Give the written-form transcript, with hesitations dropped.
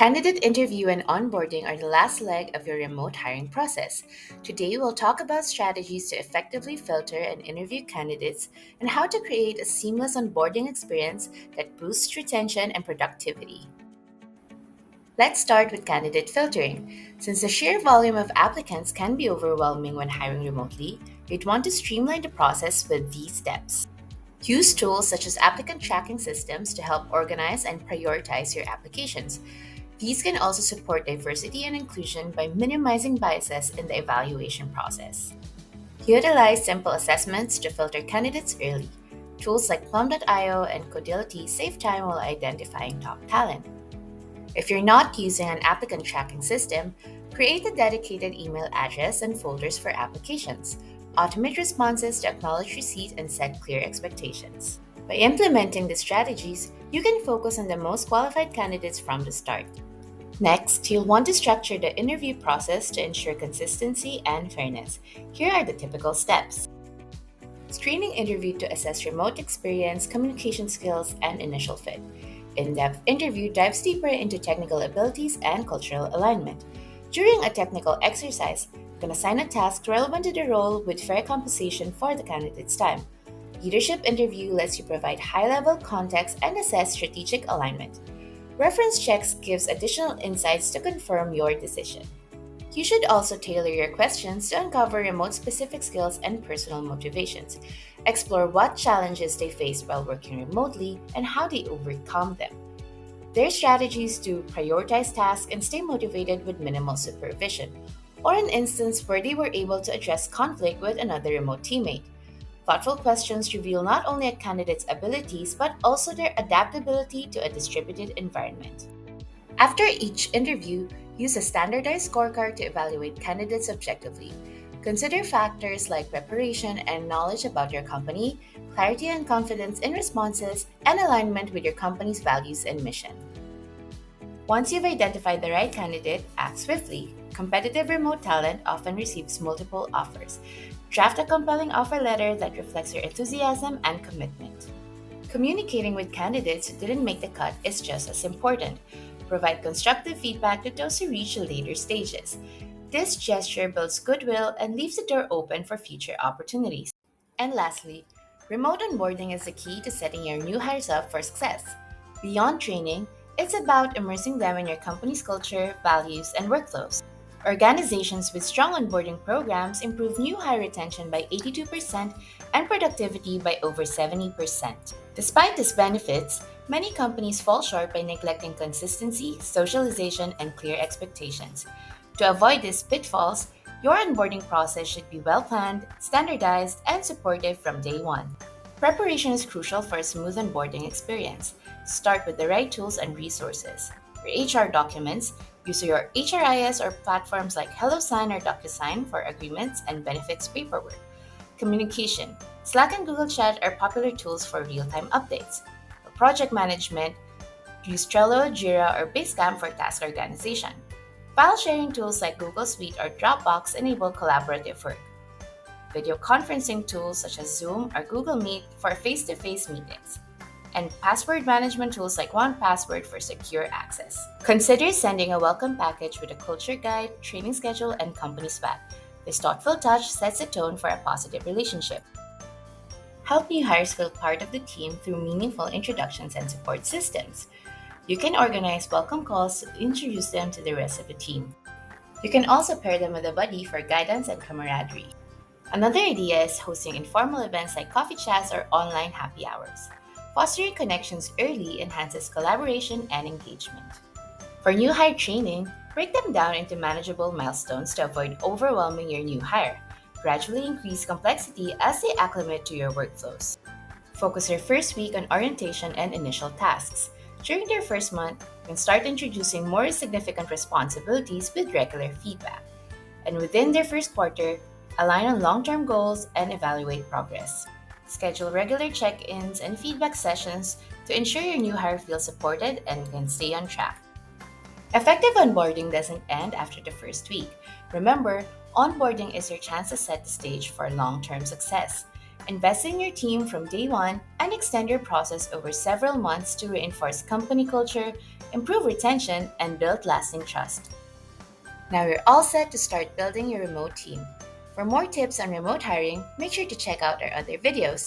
Candidate interview and onboarding are the last leg of your remote hiring process. Today, we'll talk about strategies to effectively filter and interview candidates and how to create a seamless onboarding experience that boosts retention and productivity. Let's start with candidate filtering. Since the sheer volume of applicants can be overwhelming when hiring remotely, you'd want to streamline the process with these steps. Use tools such as applicant tracking systems to help organize and prioritize your applications. These can also support diversity and inclusion by minimizing biases in the evaluation process. Utilize simple assessments to filter candidates early. Tools like Plum.io and Codility save time while identifying top talent. If you're not using an applicant tracking system, create a dedicated email address and folders for applications. Automate responses to acknowledge receipt and set clear expectations. By implementing these strategies, you can focus on the most qualified candidates from the start. Next, you'll want to structure the interview process to ensure consistency and fairness. Here are the typical steps. Screening interview to assess remote experience, communication skills, and initial fit. In-depth interview dives deeper into technical abilities and cultural alignment. During a technical exercise, you can assign a task relevant to the role with fair compensation for the candidate's time. Leadership interview lets you provide high-level context and assess strategic alignment. Reference checks gives additional insights to confirm your decision. You should also tailor your questions to uncover remote-specific skills and personal motivations. Explore what challenges they faced while working remotely and how they overcome them. Their strategies to prioritize tasks and stay motivated with minimal supervision, or an instance where they were able to address conflict with another remote teammate. Thoughtful questions reveal not only a candidate's abilities but also their adaptability to a distributed environment. After each interview, use a standardized scorecard to evaluate candidates objectively. Consider factors like preparation and knowledge about your company, clarity and confidence in responses, and alignment with your company's values and mission. Once you've identified the right candidate, act swiftly. Competitive remote talent often receives multiple offers. Draft a compelling offer letter that reflects your enthusiasm and commitment. Communicating with candidates who didn't make the cut is just as important. Provide constructive feedback to those who reach the later stages. This gesture builds goodwill and leaves the door open for future opportunities. And lastly, remote onboarding is the key to setting your new hires up for success. Beyond training, it's about immersing them in your company's culture, values, and workflows. Organizations with strong onboarding programs improve new hire retention by 82% and productivity by over 70%. Despite these benefits, many companies fall short by neglecting consistency, socialization, and clear expectations. To avoid these pitfalls, your onboarding process should be well planned, standardized, and supportive from day one. Preparation is crucial for a smooth onboarding experience. Start with the right tools and resources. For HR documents, use your HRIS or platforms like HelloSign or DocuSign for agreements and benefits paperwork. Communication, Slack and Google Chat are popular tools for real-time updates. For project management, use Trello, Jira, or Basecamp for task organization. File sharing tools like Google Suite or Dropbox enable collaborative work. Video conferencing tools such as Zoom or Google Meet for face-to-face meetings. And password management tools like 1Password for secure access. Consider sending a welcome package with a culture guide, training schedule, and company swag. This thoughtful touch sets the tone for a positive relationship. Help new hires feel part of the team through meaningful introductions and support systems. You can organize welcome calls to introduce them to the rest of the team. You can also pair them with a buddy for guidance and camaraderie. Another idea is hosting informal events like coffee chats or online happy hours. Fostering connections early enhances collaboration and engagement. For new hire training, break them down into manageable milestones to avoid overwhelming your new hire. Gradually increase complexity as they acclimate to your workflows. Focus your first week on orientation and initial tasks. During their first month, you can start introducing more significant responsibilities with regular feedback. And within their first quarter, align on long-term goals and evaluate progress. Schedule regular check-ins and feedback sessions to ensure your new hire feels supported and can stay on track. Effective onboarding doesn't end after the first week. Remember, onboarding is your chance to set the stage for long-term success. Invest in your team from day one and extend your process over several months to reinforce company culture, improve retention, and build lasting trust. Now you're all set to start building your remote team. For more tips on remote hiring, make sure to check out our other videos.